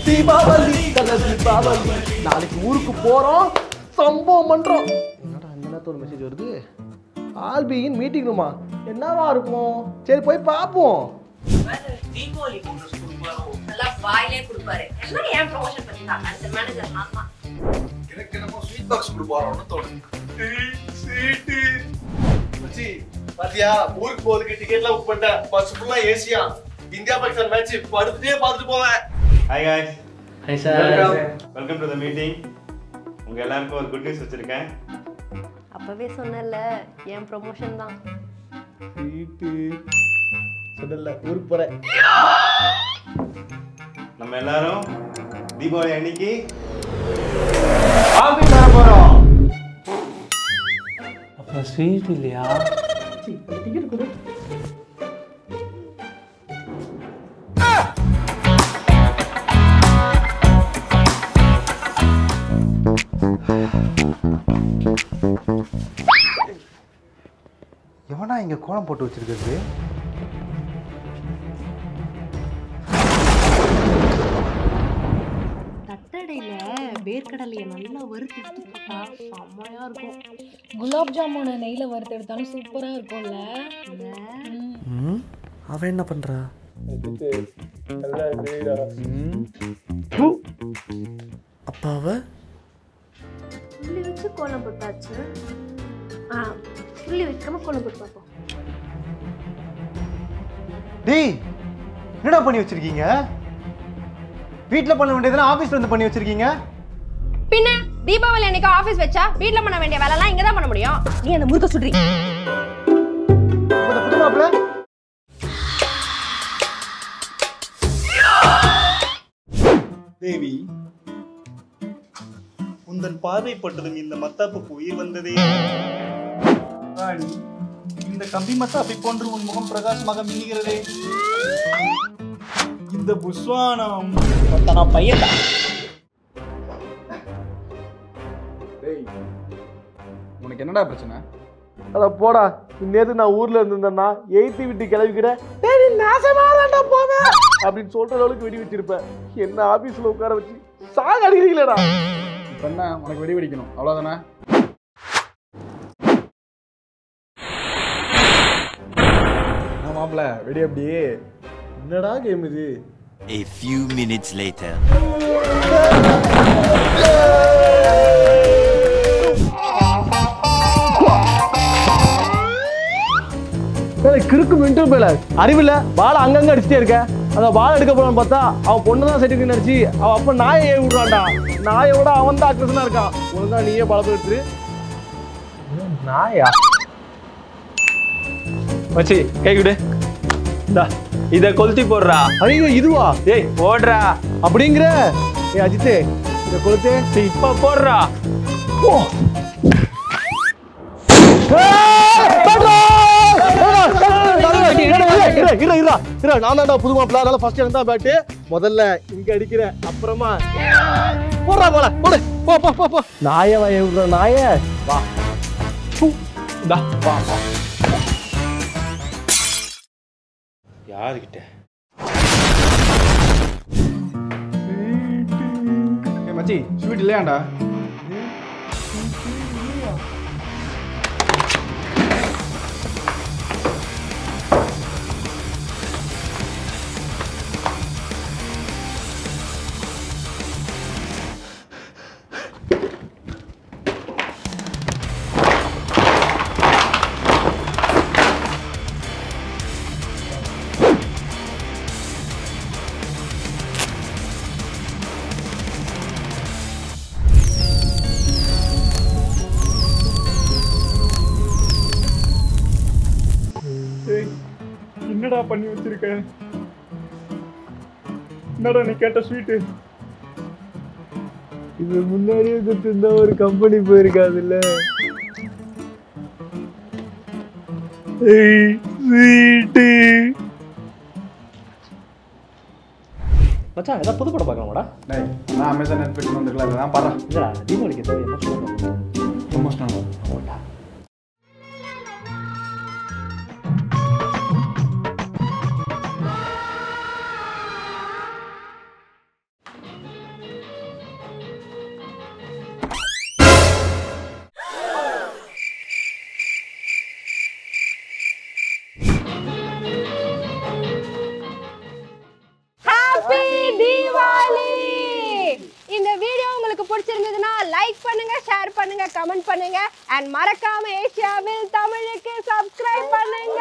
தீபாவளி தல தீபாவளி. நாளைக்கு ஊருக்கு போறோம், சம்பவம் பண்றோம். என்னடா அந்த நேரத்துல ஒரு மெசேஜ் வருது? ஆல் பி இன் மீட்டிங் ரூமா. என்னவா இருக்கும்? சரி போய் பாப்போம். தீபாவளி போனஸ் கொடுப்பாரு. நல்லா வாயிலே கொடுப்பாரு. எல்லாம் ஏன் ப்ரமோஷன் பண்ணிட்டாங்க. அந்த மேனேஜர் நான் தான். எனக்கு என்னமோ ஸ்வீட் பாக்ஸ் கொடுப்பாரோன்னு தோணுது. ஸ்வீட் மச்சி பாத்தியா, ஊருக்கு போறதுக்கு டிக்கெட்லாம் புக் பண்ணிட்டேன். பஸ் ஃபுல்லா ஏசியா. இந்தியா பாகிஸ்தான் மேட்ச் படுத்துட்டே பார்த்துட்டு போவேன். Hi guys. Hi sir. Welcome to the meeting. உங்க எல்லாருக்கும் ஒரு குட் நியூஸ் வச்சிருக்கேன். அப்பவே சொன்னல ஏன் ப்ரமோஷன் தான். வீட்டு சொல்லல ஊருக்கு போறேன். நம்ம எல்லாரும் தீபாவளி அன்னைக்கு ஆபீஸ் வர போறோம். அப்ப ஸ்வீட் இல்லையா? டிக்கெட் கொடு. எவனா இங்க கோலம் போட்டு வச்சிருக்கிறது? தட்டடையில வேர்க்கடலையை நல்லா வறுத்து எடுத்து போட்டா செம்மையா இருக்கும். குலாப் ஜாமுனை நெய்ல வறுத்து எடுத்தாலும் சூப்பரா இருக்கும்ல. அவன் என்ன பண்றா? அப்பாவ புள்ளி வச்சு கோலம் போட்டாச்சு. புள்ளி வைக்காம கோலம் போட்டு பார்ப்போம். டேய் என்னடா பண்ணி வச்சிருக்கீங்க? வீட்ல பண்ண வேண்டியதெல்லாம் ஆபீஸ்ல வந்து பண்ணி வச்சிருக்கீங்க. பின்ன தீபாவளி அன்னைக்கு ஆபீஸ் வச்சா வீட்ல பண்ண வேண்டிய வேலை எல்லாம் இங்க தான் பண்ண முடியும். நீ அந்த முறுக்க சுடுறீ. புது மாப்ள தேவி, உந்தன் பார்வைப்பட்டதும் இந்த மத்தாப்புக்கு உயிர் வந்ததே. ராணி, இந்த கம்பி மத்தாப்பை போன்று உன் முகம் பிரகாசமாக மின்னுகிறதே. இந்த புஸ்வானம் பையன். உனக்கு என்னடா பிரச்சனை? அட போடா, நேத்து நான் ஊர்ல இருந்திருந்தேன்னா எய்த்து விட்டு கிளம்பிக்கிறேன் போவேன் அப்படின்னு சொல்ற அளவுக்கு வெடி வச்சிருப்பேன். என்ன ஆபீஸ்ல உட்கார வச்சு சாக அடிக்கிறீங்களேடா. இப்ப என்ன உனக்கு வெடி வெடிக்கணும் அவ்வளவுதானே? மாப்பிள்ள வெடி அப்படியே என்னடா கேம் இது? A few minutes later. கிறுக்கு மின்ட்டு போயில அறிவில்ல பாலை அங்கங்க அடிச்சுட்டே இருக்க. அந்த பால் எடுக்க போறான்னு பார்த்தா அவன் பொண்ணுதான் செட்டுக்கு நடிச்சு அவன் அப்ப நாயை ஏவி விடுறான்டா. நாயோட அவன் தான் அக்ரஸனா இருக்கான். ஒழுங்கா நீயே பழப்ப எடுத்துரு. நாயா மச்சி கை விடு. இந்தா இத கொளுத்தி போடுறா. ஐயோ இதுவா? ஏய் போடுறா அப்படிங்கிற. ஏ அஜித்தே இத கொளுத்தே. இப்ப போடுறா. நான் புது மாப்பிள்ள, அதனால ஃபர்ஸ்ட் எனக்கு தான் பேட்டு. முதல்ல இங்க அடிக்கிறேன், அப்புறமா போடுறா போல போடு. போ போ போ போ. நாய வாய விடுற நாய வா. இந்தா வா வா. யாருக்கிட்ட? மச்சி ஸ்வீட் இல்லையாண்டா? என்னடா பண்ணி வச்சிருக்க? என்னடா நீ கேட்ட ஸ்வீட்டு? இது முன்னாடியே கொடுத்திருந்தா ஒரு கம்பெனி போயிருக்காதுல்ல. மச்சான் ஏதாவது புது படம் பார்க்கலாமாடா? நான் அமேசான் நெட்ஃபிளிக்ஸ் வந்துருக்கலாம். இதான் பாரு. இல்லடா தீபாவளிக்கு ஏதோ எமோஷனல் எமோஷனல். பிடிச்சிருந்ததுன்னா லைக் பண்ணுங்க, ஷேர் பண்ணுங்க, கமெண்ட் பண்ணுங்க அண்ட் மறக்காம ஏசியாவில் தமிழுக்கு சப்ஸ்கிரைப் பண்ணுங்க.